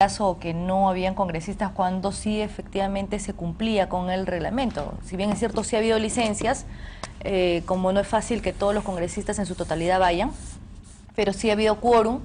caso que no habían congresistas cuando sí efectivamente se cumplía con el reglamento. Si bien es cierto, sí ha habido licencias, como no es fácil que todos los congresistas en su totalidad vayan, pero sí ha habido quórum.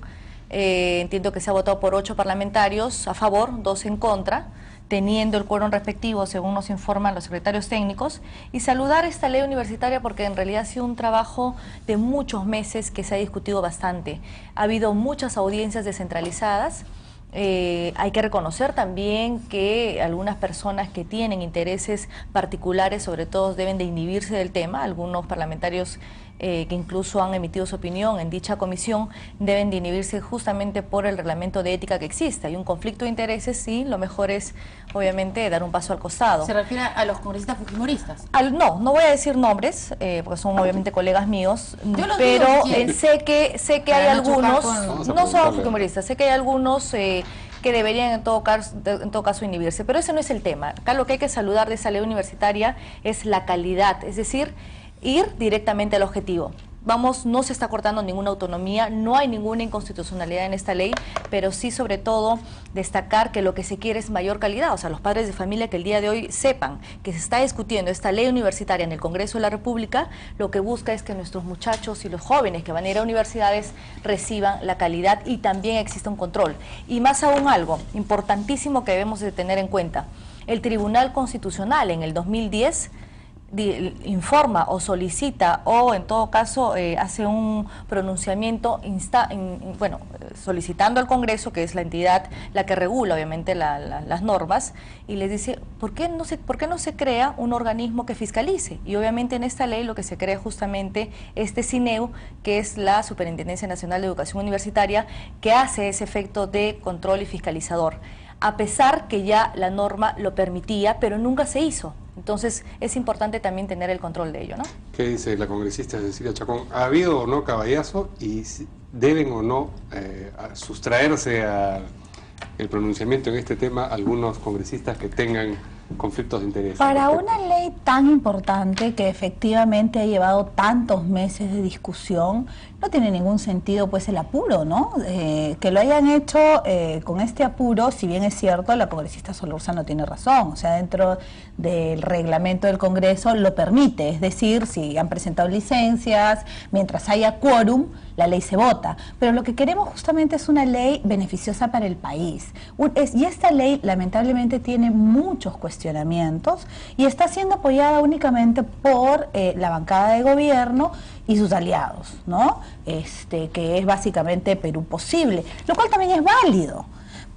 Entiendo que se ha votado por 8 parlamentarios a favor, 2 en contra, teniendo el quórum respectivo, según nos informan los secretarios técnicos, y saludar esta ley universitaria porque en realidad ha sido un trabajo de muchos meses que se ha discutido bastante. Ha habido muchas audiencias descentralizadas. Hay que reconocer también que algunas personas que tienen intereses particulares, sobre todo, deben de inhibirse del tema. Algunos parlamentarios que incluso han emitido su opinión en dicha comisión deben de inhibirse justamente por el reglamento de ética que existe. Hay un conflicto de intereses y lo mejor es, obviamente, dar un paso al costado. ¿Se refiere a los congresistas fujimoristas? No voy a decir nombres, porque son obviamente colegas míos, pero sé que hay algunos, no son fujimoristas, sé que hay algunos que deberían en todo caso inhibirse, pero ese no es el tema. Acá lo que hay que saludar de esa ley universitaria es la calidad, es decir, ir directamente al objetivo. No se está cortando ninguna autonomía, no hay ninguna inconstitucionalidad en esta ley, pero sí, sobre todo, destacar que lo que se quiere es mayor calidad. O sea, los padres de familia que el día de hoy sepan que se está discutiendo esta ley universitaria en el Congreso de la República, lo que busca es que nuestros muchachos y los jóvenes que van a ir a universidades reciban la calidad y también exista un control. Y más aún algo importantísimo que debemos de tener en cuenta. El Tribunal Constitucional en el 2010 informa o solicita o en todo caso hace un pronunciamiento solicitando al Congreso, que es la entidad la que regula obviamente las normas, y les dice ¿por qué no se crea un organismo que fiscalice? Y obviamente en esta ley lo que se crea justamente este CINEU, que es la Superintendencia Nacional de Educación Universitaria, que hace ese efecto de control y fiscalizador, a pesar que ya la norma lo permitía, pero nunca se hizo. Entonces es importante también tener el control de ello, ¿no? ¿Qué dice la congresista Cecilia Chacón? ¿Ha habido o no caballazo y deben o no sustraerse al pronunciamiento en este tema algunos congresistas que tengan conflictos de interés? Para una ley tan importante que efectivamente ha llevado tantos meses de discusión, no tiene ningún sentido pues el apuro, ¿no? Que lo hayan hecho con este apuro, si bien es cierto, la congresista Solórzano tiene razón, o sea, dentro del reglamento del Congreso lo permite, es decir, si han presentado licencias, mientras haya quórum, la ley se vota, pero lo que queremos justamente es una ley beneficiosa para el país, y esta ley lamentablemente tiene muchos cuestionamientos y está siendo apoyada únicamente por la bancada de gobierno y sus aliados, ¿no? Que es básicamente Perú Posible, lo cual también es válido.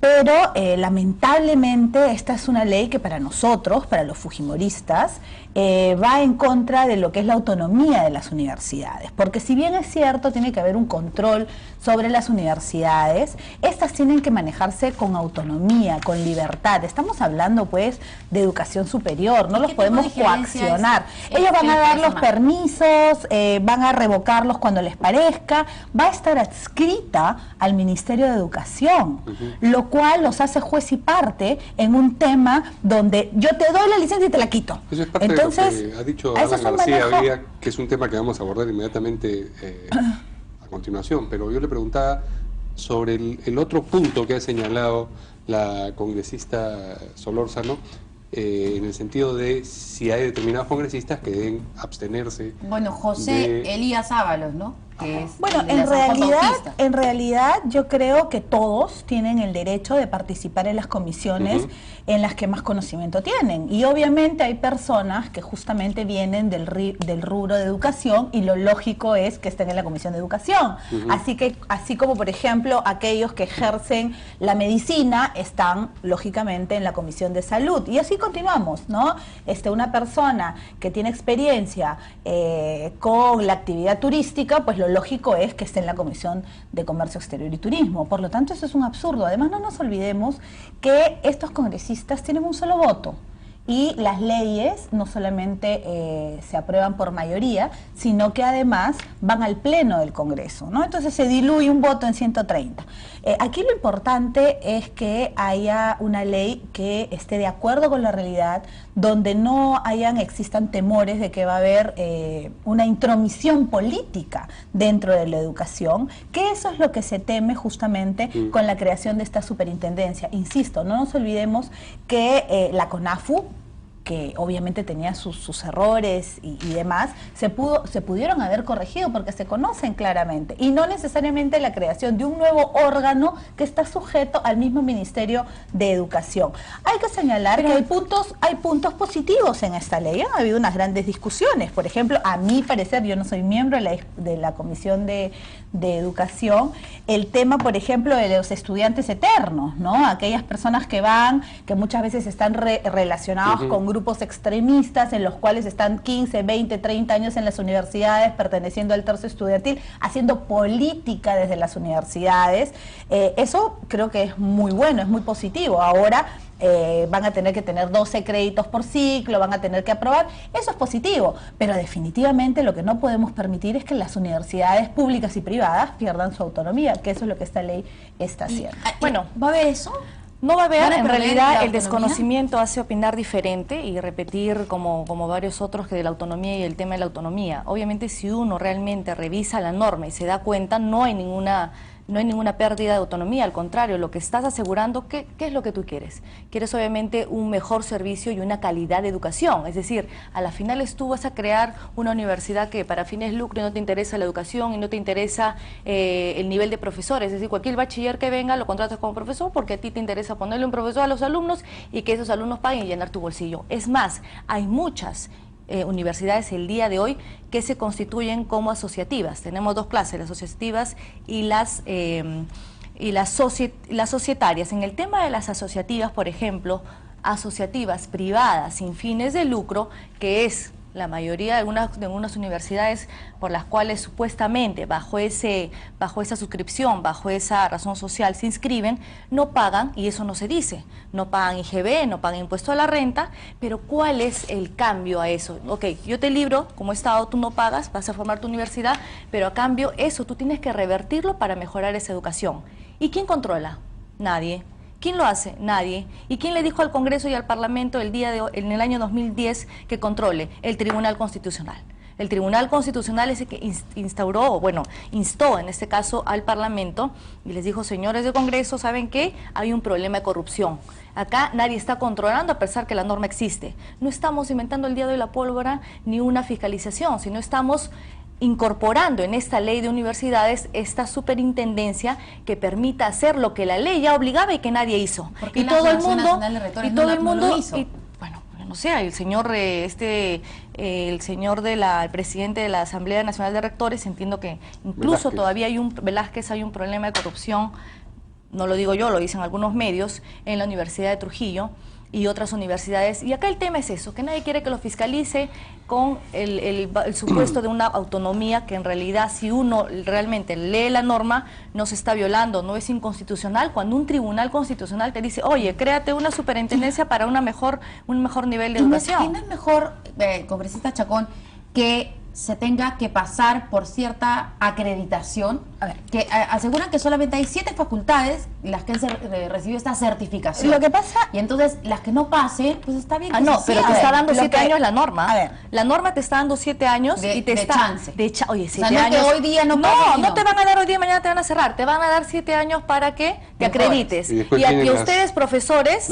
Pero lamentablemente esta es una ley que para nosotros, para los fujimoristas, va en contra de lo que es la autonomía de las universidades, porque si bien es cierto, tiene que haber un control sobre las universidades, estas tienen que manejarse con autonomía, con libertad. Estamos hablando pues de educación superior, no los podemos coaccionar. Ellos van a dar los permisos, van a revocarlos cuando les parezca, va a estar adscrita al Ministerio de Educación, lo cual los hace juez y parte en un tema donde yo te doy la licencia y te la quito. Eso es parte entonces, de lo que ha dicho Alan García, que es un tema que vamos a abordar inmediatamente a continuación, pero yo le preguntaba sobre el otro punto que ha señalado la congresista Solórzano, en el sentido de si hay determinados congresistas que deben abstenerse. Bueno, José Elías Ábalos, ¿no? Que es bueno, en realidad yo creo que todos tienen el derecho de participar en las comisiones en las que más conocimiento tienen, y obviamente hay personas que justamente vienen del rubro de educación y lo lógico es que estén en la comisión de educación, así como por ejemplo aquellos que ejercen la medicina están lógicamente en la comisión de salud, y así continuamos, ¿no? Una persona que tiene experiencia con la actividad turística, pues lo lógico es que esté en la Comisión de Comercio Exterior y Turismo. Por lo tanto, eso es un absurdo. Además, no nos olvidemos que estos congresistas tienen un solo voto Y las leyes no solamente se aprueban por mayoría, sino que además van al pleno del Congreso, ¿no? Entonces se diluye un voto en 130. Aquí lo importante es que haya una ley que esté de acuerdo con la realidad, donde no existan temores de que va a haber una intromisión política dentro de la educación, que eso es lo que se teme justamente con la creación de esta superintendencia. Insisto, no nos olvidemos que la CONAFU, que obviamente tenía sus errores y demás, se pudieron haber corregido porque se conocen claramente, y no necesariamente la creación de un nuevo órgano que está sujeto al mismo Ministerio de Educación. Hay que señalar que hay puntos positivos en esta ley. Ha habido unas grandes discusiones. Por ejemplo, a mi parecer, yo no soy miembro de la Comisión de Educación, el tema, por ejemplo, de los estudiantes eternos, ¿no? Aquellas personas que muchas veces están relacionados con grupos extremistas, en los cuales están 15, 20, 30 años en las universidades, perteneciendo al tercio estudiantil, haciendo política desde las universidades. Eso creo que es muy bueno, es muy positivo. Ahora van a tener que tener 12 créditos por ciclo, van a tener que aprobar, eso es positivo, pero definitivamente lo que no podemos permitir es que las universidades públicas y privadas pierdan su autonomía, que eso es lo que esta ley está haciendo. Bueno, ¿va a haber eso? No va a haber, en realidad el desconocimiento hace opinar diferente y repetir como varios otros que de la autonomía y el tema de la autonomía. Obviamente si uno realmente revisa la norma y se da cuenta, no hay ninguna pérdida de autonomía, al contrario, lo que estás asegurando, ¿qué es lo que tú quieres? Quieres obviamente un mejor servicio y una calidad de educación, es decir, a las finales tú vas a crear una universidad que para fines de lucro no te interesa la educación y no te interesa el nivel de profesores, es decir, cualquier bachiller que venga lo contratas como profesor porque a ti te interesa ponerle un profesor a los alumnos y que esos alumnos paguen y llenar tu bolsillo. Es más, hay muchas universidades el día de hoy que se constituyen como asociativas. Tenemos dos clases, las asociativas y las societarias. En el tema de las asociativas, por ejemplo, asociativas privadas sin fines de lucro, que es la mayoría de algunas universidades por las cuales supuestamente bajo esa suscripción, bajo esa razón social se inscriben, no pagan, y eso no se dice, no pagan IGB, no pagan impuesto a la renta, pero ¿cuál es el cambio a eso? Ok, yo te libro, como Estado tú no pagas, vas a formar tu universidad, pero a cambio eso tú tienes que revertirlo para mejorar esa educación. ¿Y quién controla? Nadie. ¿Quién lo hace? Nadie. ¿Y quién le dijo al Congreso y al Parlamento en el año 2010 que controle? El Tribunal Constitucional. El Tribunal Constitucional es el que instó en este caso al Parlamento y les dijo, señores del Congreso, ¿saben qué? Hay un problema de corrupción. Acá nadie está controlando a pesar que la norma existe. No estamos inventando el día de la pólvora ni una fiscalización, sino estamos incorporando en esta ley de universidades esta superintendencia que permita hacer lo que la ley ya obligaba y que nadie hizo. Y todo el mundo lo hizo. Bueno, no sé, el señor el presidente de la Asamblea Nacional de Rectores, entiendo que incluso todavía hay un problema de corrupción, no lo digo yo, lo dicen algunos medios, en la Universidad de Trujillo y otras universidades, y acá el tema es eso, que nadie quiere que lo fiscalice con el supuesto de una autonomía que en realidad si uno realmente lee la norma no se está violando, no es inconstitucional, cuando un tribunal constitucional te dice, oye, créate una superintendencia para un mejor nivel de educación. ¿Y no es mejor, congresista Chacón, que se tenga que pasar por cierta acreditación? A ver, que aseguran que solamente hay 7 facultades las que han recibido esta certificación. Lo que pasa... Y entonces, las que no pasen, pues está bien que no, pero te está dando 7 años la norma. A ver. La norma te está dando 7 años y te está... chance. Oye, 7 o sea, años... No, que hoy día no te van a dar hoy día, mañana te van a cerrar. Te van a dar 7 años para que te acredites. Y a ustedes, profesores,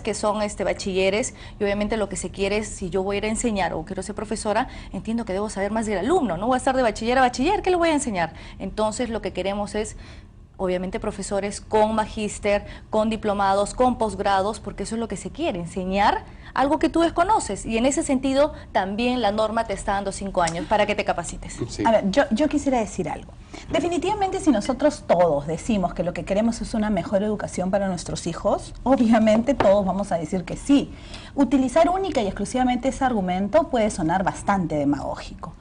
que son bachilleres, y obviamente lo que se quiere es, si yo voy a ir a enseñar o quiero ser profesora, entiendo que debo saber más del alumno, no voy a estar de bachiller a bachiller, ¿qué le voy a enseñar? Entonces lo que queremos es, obviamente, profesores con magíster, con diplomados, con posgrados, porque eso es lo que se quiere, enseñar algo que tú desconoces, y en ese sentido también la norma te está dando 5 años para que te capacites. Sí. A ver, yo quisiera decir algo. Definitivamente, si nosotros todos decimos que lo que queremos es una mejor educación para nuestros hijos, obviamente todos vamos a decir que sí. Utilizar única y exclusivamente ese argumento puede sonar bastante demagógico.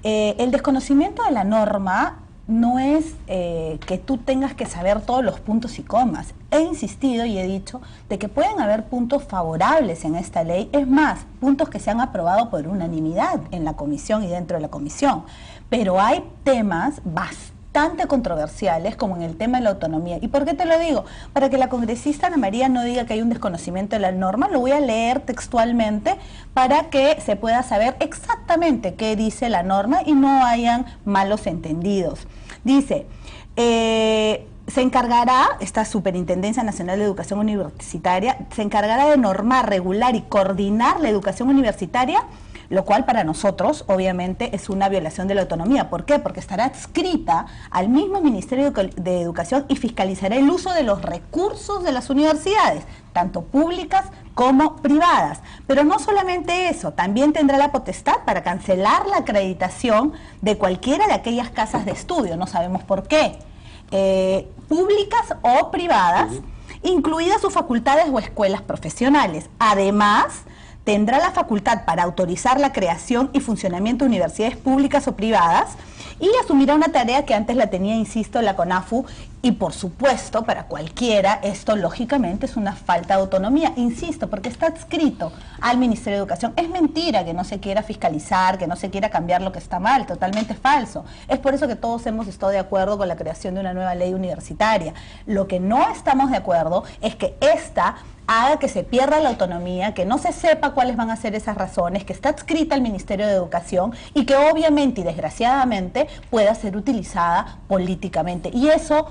El desconocimiento de la norma no es que tú tengas que saber todos los puntos y comas. He insistido y he dicho de que pueden haber puntos favorables en esta ley, es más, puntos que se han aprobado por unanimidad en la comisión y dentro de la comisión, pero hay temas bastante controversiales, como en el tema de la autonomía. ¿Y por qué te lo digo? Para que la congresista Ana María no diga que hay un desconocimiento de la norma, lo voy a leer textualmente para que se pueda saber exactamente qué dice la norma y no hayan malos entendidos. Dice, se encargará, esta Superintendencia Nacional de Educación Universitaria, se encargará de normar, regular y coordinar la educación universitaria, lo cual para nosotros obviamente es una violación de la autonomía. ¿Por qué? Porque estará adscrita al mismo Ministerio de Educación y fiscalizará el uso de los recursos de las universidades, tanto públicas como privadas. Pero no solamente eso, también tendrá la potestad para cancelar la acreditación de cualquiera de aquellas casas de estudio, no sabemos por qué, públicas o privadas, incluidas sus facultades o escuelas profesionales. Además, tendrá la facultad para autorizar la creación y funcionamiento de universidades públicas o privadas y asumirá una tarea que antes la tenía, insisto, la CONAFU, y por supuesto, para cualquiera, esto lógicamente es una falta de autonomía, insisto, porque está adscrito al Ministerio de Educación. Es mentira que no se quiera fiscalizar, que no se quiera cambiar lo que está mal, totalmente falso. Es por eso que todos hemos estado de acuerdo con la creación de una nueva ley universitaria. Lo que no estamos de acuerdo es que esta haga que se pierda la autonomía, que no se sepa cuáles van a ser esas razones, que está adscrita al Ministerio de Educación y que obviamente y desgraciadamente pueda ser utilizada políticamente. Y eso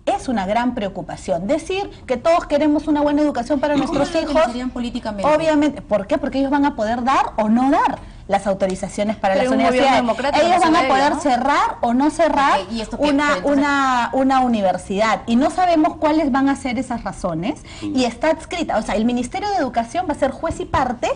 es una gran preocupación. Decir que todos queremos una buena educación para nuestros hijos, políticamente? Obviamente, ¿por qué? Porque ellos van a poder dar o no dar las autorizaciones para las universidades. Ellos van a poder cerrar o no cerrar una universidad y no sabemos cuáles van a ser esas razones y está adscrita, o sea, el Ministerio de Educación va a ser juez y parte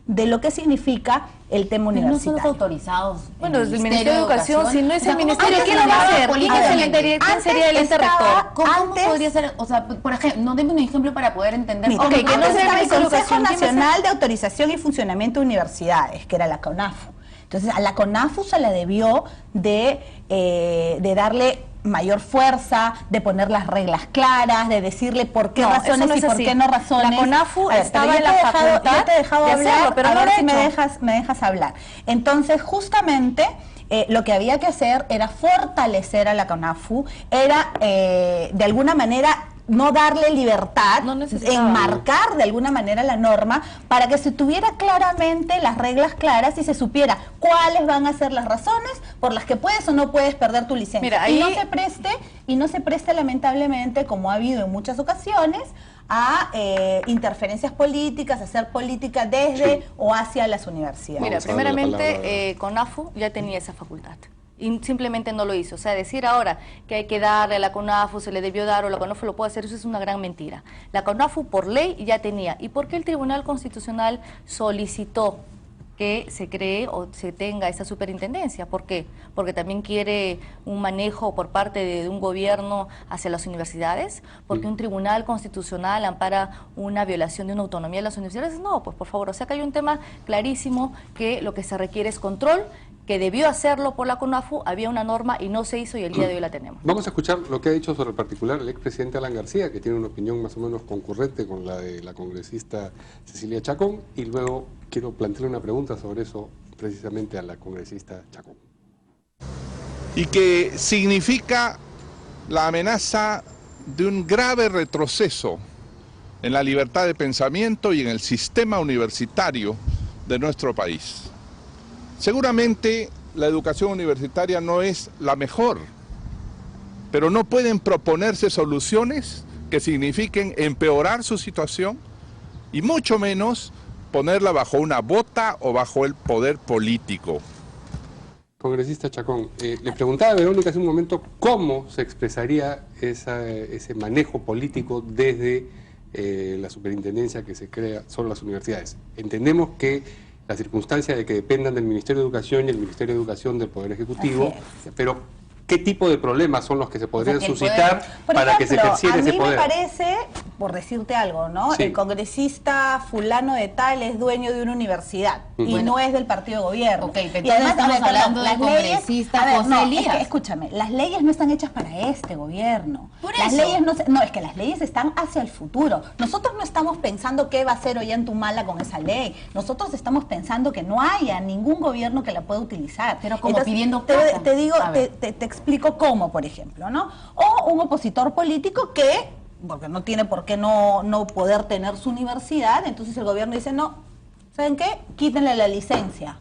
de lo que significa el tema universitario. No son los autorizados. Bueno, desde el Ministerio de Educación, si no es el Ministerio, ¿quién lo va a hacer? ¿Quién sería el ente rector? ¿Cómo podría ser? O sea, por ejemplo, no deme un ejemplo para poder entender. Mira, que no sea el Consejo Nacional de Autorización y Funcionamiento de Universidades, que era la CONAFU. Entonces, a la CONAFU se le debió de darle mayor fuerza, de poner las reglas claras, de decirle por qué razones y por qué no razones. La CONAFU estaba en la facultad. Yo te he dejado de hablar, hacerlo, pero a no ver lo he si hecho. me dejas hablar. Entonces, justamente, lo que había que hacer era fortalecer a la CONAFU, era de alguna manera no darle libertad, enmarcar de alguna manera la norma para que se tuviera claramente las reglas claras y se supiera cuáles van a ser las razones por las que puedes o no puedes perder tu licencia. Mira, y no se preste lamentablemente, como ha habido en muchas ocasiones, a interferencias políticas, a hacer política desde o hacia las universidades. Mira, primeramente CONAFU ya tenía esa facultad y simplemente no lo hizo. O sea, decir ahora que hay que darle a la CONAFU, se le debió dar o la CONAFU lo puede hacer, eso es una gran mentira. La CONAFU por ley ya tenía. ¿Y por qué el Tribunal Constitucional solicitó que se cree o se tenga esa superintendencia? ¿Por qué? Porque también quiere un manejo por parte de un gobierno hacia las universidades, porque un tribunal constitucional ampara una violación de una autonomía de las universidades. No, pues por favor, o sea que hay un tema clarísimo que lo que se requiere es control, que debió hacerlo por la CONAFU, había una norma y no se hizo y el día de hoy la tenemos. Vamos a escuchar lo que ha dicho sobre el particular el expresidente Alan García, que tiene una opinión más o menos concurrente con la de la congresista Cecilia Chacón, y luego quiero plantearle una pregunta sobre eso precisamente a la congresista Chacón. Y que significa la amenaza de un grave retroceso en la libertad de pensamiento y en el sistema universitario de nuestro país. Seguramente la educación universitaria no es la mejor, pero no pueden proponerse soluciones que signifiquen empeorar su situación y mucho menos ponerla bajo una bota o bajo el poder político. Congresista Chacón, le preguntaba a Verónica hace un momento cómo se expresaría ese manejo político desde la superintendencia que se crea sobre las universidades. Entendemos que la circunstancia de que dependan del Ministerio de Educación y el Ministerio de Educación del Poder Ejecutivo, pero ¿qué tipo de problemas son los que se podrían suscitar para que se ejerciera ese poder? A mí me parece por decirte algo, ¿no? Sí. El congresista fulano de tal es dueño de una universidad y Bueno. no es del partido de gobierno. Ok, pero y además, estamos perdón, hablando del congresista a ver, José no, Elías. es que, escúchame, las leyes no están hechas para este gobierno. Por Las eso. leyes no, es que las leyes están hacia el futuro. Nosotros no estamos pensando qué va a hacer Ollantumala con esa ley. Nosotros estamos pensando que no haya ningún gobierno que la pueda utilizar. Pero como pidiendo te, plata. te digo, A ver. te explico cómo, por ejemplo, ¿no? O un opositor político que, porque no tiene por qué no poder tener su universidad, entonces el gobierno dice, no, ¿saben qué? Quítenle la licencia.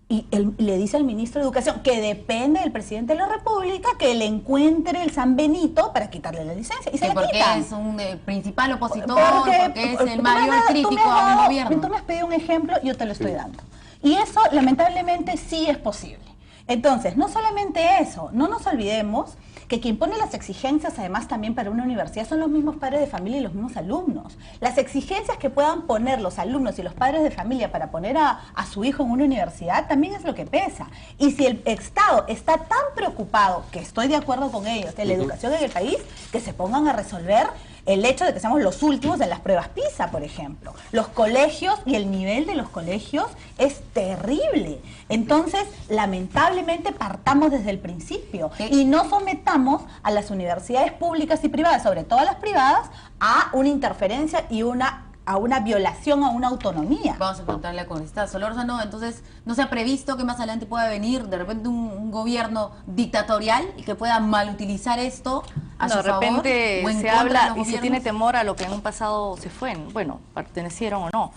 Y le dice al ministro de Educación, que depende del presidente de la República, que le encuentre el San Benito para quitarle la licencia. Y se la porque quitan. es un principal opositor, porque es tú el me mayor has- tú me crítico has a un dado- gobierno. Tú me has pedido un ejemplo, yo te lo estoy dando. Y eso, lamentablemente, sí es posible. Entonces, no solamente eso, no nos olvidemos que quien pone las exigencias, además también para una universidad, son los mismos padres de familia y los mismos alumnos. Las exigencias que puedan poner los alumnos y los padres de familia para poner a su hijo en una universidad también es lo que pesa. Y si el Estado está tan preocupado, que estoy de acuerdo con ellos, de la educación en el país, que se pongan a resolver el hecho de que seamos los últimos en las pruebas PISA, por ejemplo. Los colegios y el nivel de los colegios es terrible. Entonces, lamentablemente, partamos desde el principio y no sometamos a las universidades públicas y privadas, sobre todo a las privadas, a una interferencia y a una violación a una autonomía. Vamos a preguntarle a congresista Solórzano, entonces, ¿no se ha previsto que más adelante pueda venir de repente un gobierno dictatorial y que pueda malutilizar esto a su de favor? repente ¿O en se contra de habla los y se gobiernos? tiene temor a lo que en un pasado se fue, bueno, pertenecieron o no.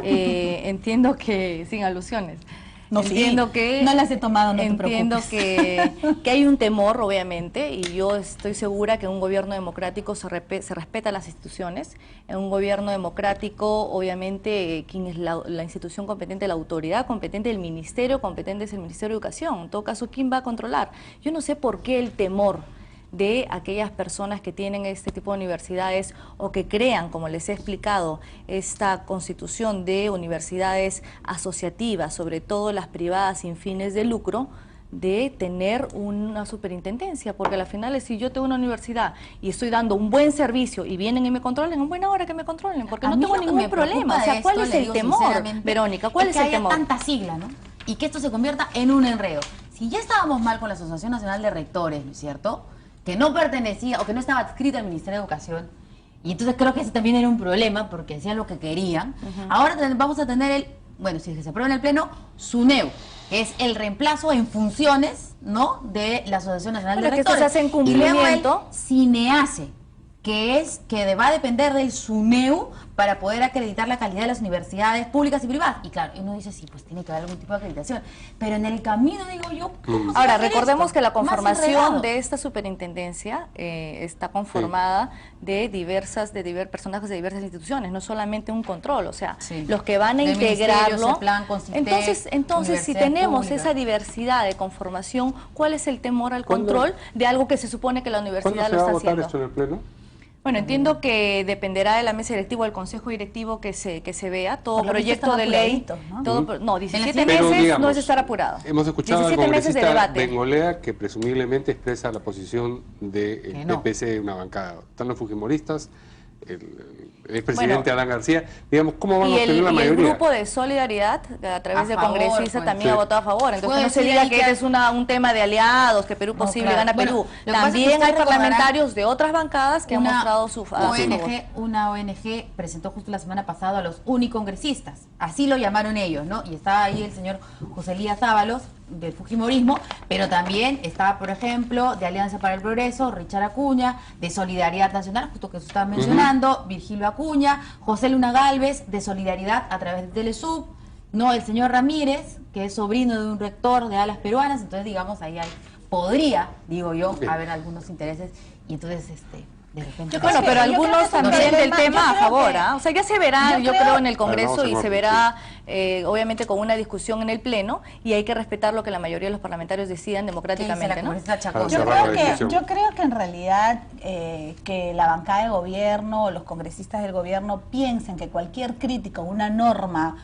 Entiendo que, sin alusiones, No, entiendo sí, que no las he tomado, no te entiendo preocupes. que hay un temor, obviamente, y yo estoy segura que en un gobierno democrático se respeta las instituciones. En un gobierno democrático, obviamente, quien es la institución competente, la autoridad competente, el ministerio competente es el Ministerio de Educación. En todo caso, ¿quién va a controlar? Yo no sé por qué el temor de aquellas personas que tienen este tipo de universidades o que crean, como les he explicado, esta constitución de universidades asociativas, sobre todo las privadas sin fines de lucro, de tener una superintendencia, porque al final si yo tengo una universidad y estoy dando un buen servicio y vienen y me controlen, en buena hora que me controlen, porque no tengo ningún problema. O sea, ¿cuál es el temor, Verónica? ¿Cuál es el temor? Que haya tanta sigla, ¿no? Y que esto se convierta en un enredo. Si ya estábamos mal con la Asociación Nacional de Rectores, ¿no es cierto?, que no pertenecía o que no estaba adscrita al Ministerio de Educación, y entonces creo que ese también era un problema porque hacían lo que querían. Ahora vamos a tener si se aprueba en el Pleno, SUNEU, que es el reemplazo en funciones, ¿no?, de la Asociación Nacional de Bueno, que esto Rectores. se hace en Y luego cumplimiento. el CINEACE, que va a depender del SUNEU para poder acreditar la calidad de las universidades públicas y privadas. Y claro, uno dice, sí, pues tiene que haber algún tipo de acreditación. Pero en el camino, digo yo, ¿cómo se va a Ahora, hacer recordemos esto? que la Más conformación enredado. de esta superintendencia está conformada de personajes de diversas instituciones, no solamente un control, o sea, Sí. los que van a De integrarlo. ministerios, CEPLAN, CONCITEC, Entonces si universidades tenemos públicas. esa diversidad de conformación, ¿cuál es el temor al ¿Cuándo- control de algo que se supone que la ¿Cuándo universidad se lo va a está votar haciendo? esto en el Pleno? Bueno, entiendo que dependerá de la mesa directiva o del consejo directivo que se vea. Todo Por lo visto proyecto están de ley, apuraditos, ¿no? 17 Pero, meses no digamos, es estar apurado. Hemos escuchado al 17 meses de congresista debate. Bengolea que presumiblemente expresa la posición del Que no. PPC de una bancada. Están los fujimoristas, el expresidente Bueno, Alan García. Digamos, ¿cómo van Y a obtener la el mayoría? grupo de Solidaridad, a través A del favor, congresista, pues. también Sí. ha votado a favor. Entonces Puede no se decir diga ahí que que- es un tema de aliados, que Perú No, posible claro. gana Bueno, Perú. lo que pasa es que También usted hay recordará parlamentarios de otras bancadas que han mostrado su favor. Una ONG presentó justo la semana pasada a los unicongresistas, así lo llamaron ellos, ¿no? Y estaba ahí el señor José Elías Ábalos, del Fujimorismo, pero también estaba, por ejemplo, de Alianza para el Progreso, Richard Acuña, de Solidaridad Nacional, justo que se estaba mencionando, Virgilio Acuña, José Luna Gálvez, de Solidaridad a través de Telesub, no, el señor Ramírez, que es sobrino de un rector de Alas Peruanas, entonces digamos ahí podría, digo yo, Bien. haber algunos intereses, y entonces de repente... Yo creo Bueno, que- pero yo creo algunos que ese también del problema- tema yo a creo favor, que- ¿ah? O sea, ya se verá, yo creo en el Congreso Vamos en y se orden, verá, obviamente, con una discusión en el Pleno, y hay que respetar lo que la mayoría de los parlamentarios decidan democráticamente, ¿no? Congresista Chacón? Yo cerrar la discusión. Yo creo que en realidad que la bancada de gobierno o los congresistas del gobierno piensen que cualquier crítica a una norma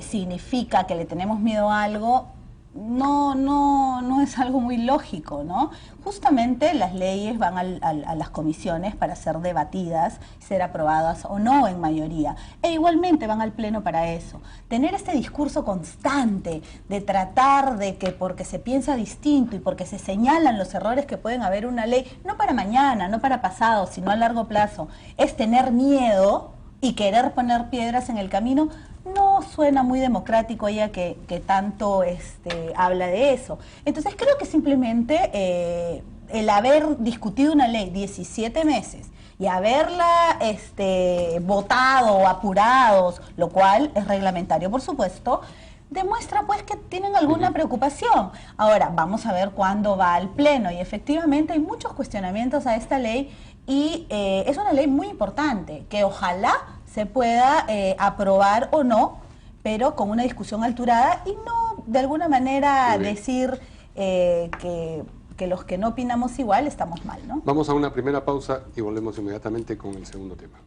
significa que le tenemos miedo a algo, no es algo muy lógico, ¿no? Justamente las leyes van a las comisiones para ser debatidas, ser aprobadas o no en mayoría, e igualmente van al pleno para eso. Tener este discurso constante de tratar de que porque se piensa distinto y porque se señalan los errores que pueden haber una ley, no para mañana, no para pasado, sino a largo plazo, es tener miedo y querer poner piedras en el camino, no suena muy democrático ya que tanto habla de eso. Entonces creo que simplemente el haber discutido una ley 17 meses y haberla votado o apurados, lo cual es reglamentario por supuesto, demuestra pues que tienen alguna preocupación. Ahora, vamos a ver cuándo va al pleno y efectivamente hay muchos cuestionamientos a esta ley y es una ley muy importante que ojalá se pueda aprobar o no, pero con una discusión alturada y no de alguna manera decir que los que no opinamos igual estamos mal, ¿no? Vamos a una primera pausa y volvemos inmediatamente con el segundo tema.